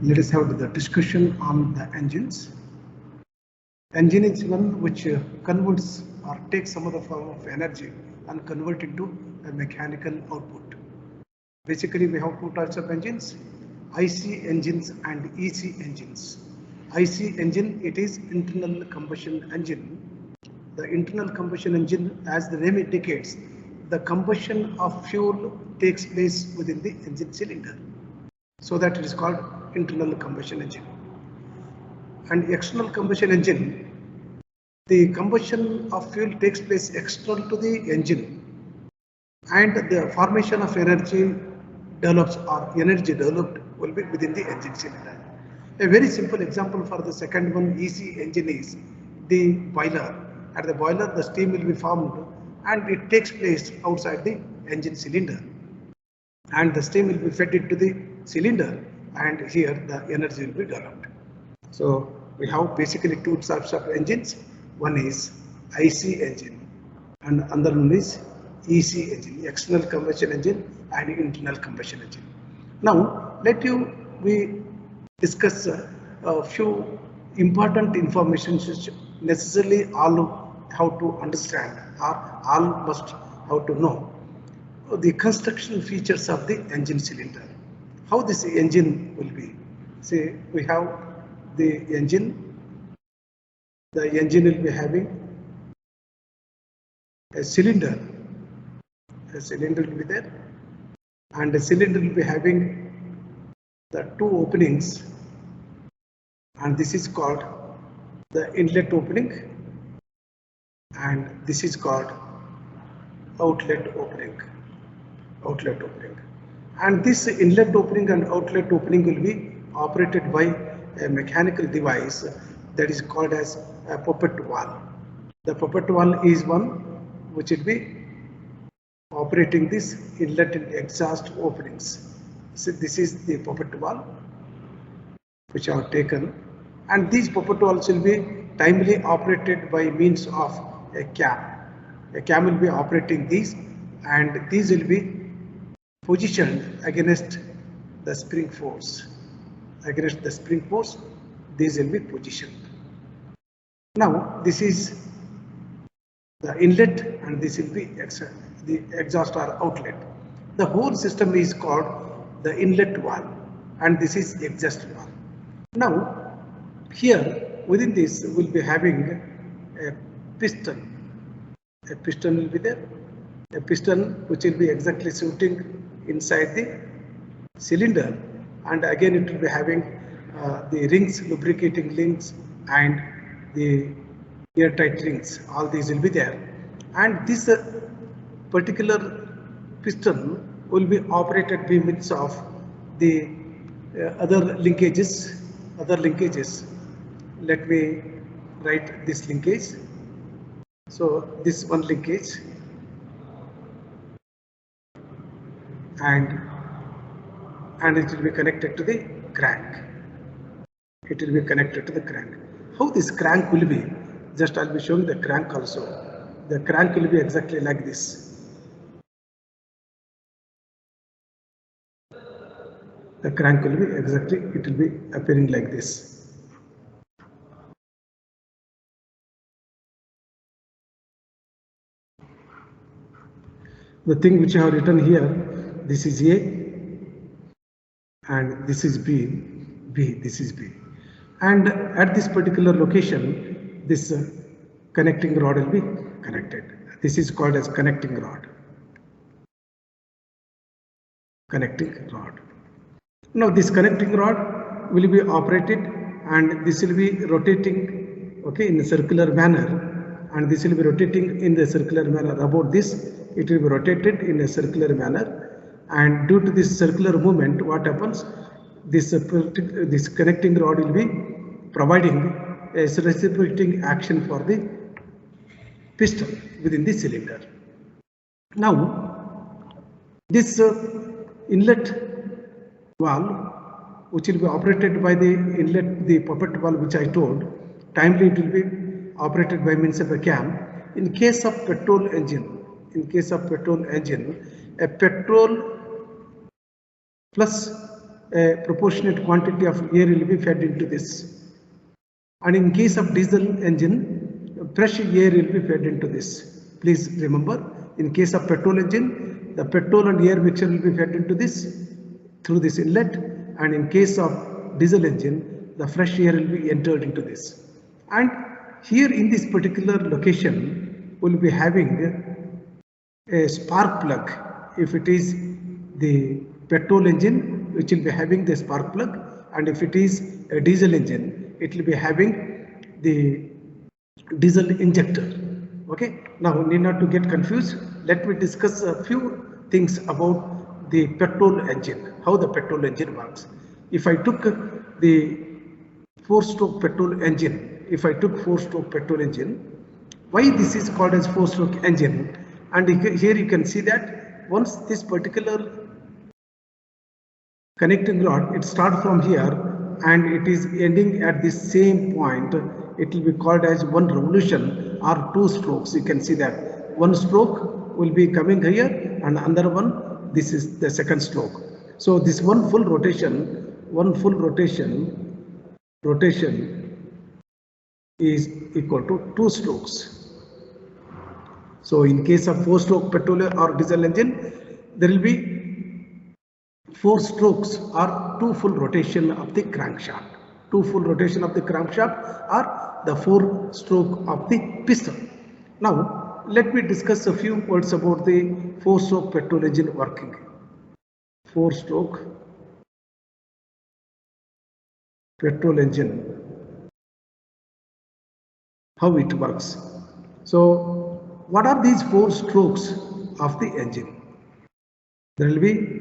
Let us have the discussion on the engines. Engine is one which converts or takes some of the form of energy and convert into a mechanical output. Basically, we have two types of engines: IC engines and EC engines. IC engine, it is internal combustion engine. The internal combustion engine, as the name indicates, the combustion of fuel takes place within the engine cylinder. So that it is called internal combustion engine. And external combustion engine, the combustion of fuel takes place external to the engine, and the formation of energy develops or energy developed will be within the engine cylinder. A very simple example for the second one, EC engine, is the boiler. At the boiler, the steam will be formed and it takes place outside the engine cylinder, and the steam will be fed into the cylinder, and here the energy will be developed. So we have basically two types of engines. One is IC engine and another one is EC engine, external combustion engine and internal combustion engine. Now we discuss a few important information which necessarily all have to understand or all must have to know. The construction features of the engine cylinder. How this engine will be? Say we have the engine. The engine will be having a cylinder. A cylinder will be there, and the cylinder will be having the two openings, and this is called the inlet opening, and this is called outlet opening. Outlet opening, and this inlet opening and outlet opening will be operated by a mechanical device that is called as a puppet valve. The puppet valve is one which will be operating this inlet and exhaust openings. So this is the puppet valve which are taken, and these puppet valves will be timely operated by means of a cam. A cam will be operating these, and these will be positioned against the spring force. Against the spring force, these will be positioned. Now this is the inlet, and this will be the exhaust or outlet. The whole system is called the inlet valve, and this is the exhaust valve. Now here within this we will be having a piston. A piston will be there. A piston which will be exactly suiting inside the cylinder, and again it will be having the rings, lubricating rings, and the airtight rings. All these will be there, and this particular piston will be operated by means of the other linkages. Let me write this linkage. So this one linkage, and it will be connected to the crank. It will be connected to the crank. How this crank will be? Just I'll be showing the crank also. The crank will be exactly like this. The crank will be exactly, it will be appearing like this. The thing which I have written here, this is A, and this is B, this is B. And at this particular location, this connecting rod will be connected. This is called as connecting rod. Connecting rod. Now this connecting rod will be operated, and this will be rotating, okay, in a circular manner, and this will be rotating in the circular manner. About this, it will be rotated in a circular manner, and due to this circular movement, what happens? This connecting rod will be providing a reciprocating action for the piston within the cylinder. Now this inlet valve, which will be operated by the inlet, the puppet valve which I told, timely it will be operated by means of a cam. In case of petrol engine, a petrol plus a proportionate quantity of air will be fed into this. And in case of diesel engine, fresh air will be fed into this. Please remember, in case of petrol engine, the petrol and air mixture will be fed into this through this inlet, and in case of diesel engine, the fresh air will be entered into this. And here in this particular location, we will be having a spark plug. If it is the petrol engine, which will be having the spark plug, and if it is a diesel engine, it will be having the diesel injector. Okay, now need not to get confused. Let me discuss a few things about the petrol engine, how the petrol engine works. If I took the four-stroke petrol engine, if I took four-stroke petrol engine, why this is called as four-stroke engine? And here you can see that once this particular connecting rod, it starts from here and it is ending at the same point, it will be called as one revolution or two strokes. You can see that one stroke will be coming here and another one, this is the second stroke. So this one full rotation is equal to two strokes. So in case of four-stroke petrol or diesel engine, there will be four strokes or two full rotation of the crankshaft. Two full rotation of the crankshaft or the four stroke of the piston. Now let me discuss a few words about the four-stroke petrol engine working. Four-stroke petrol engine, how it works. So what are these four strokes of the engine? There will be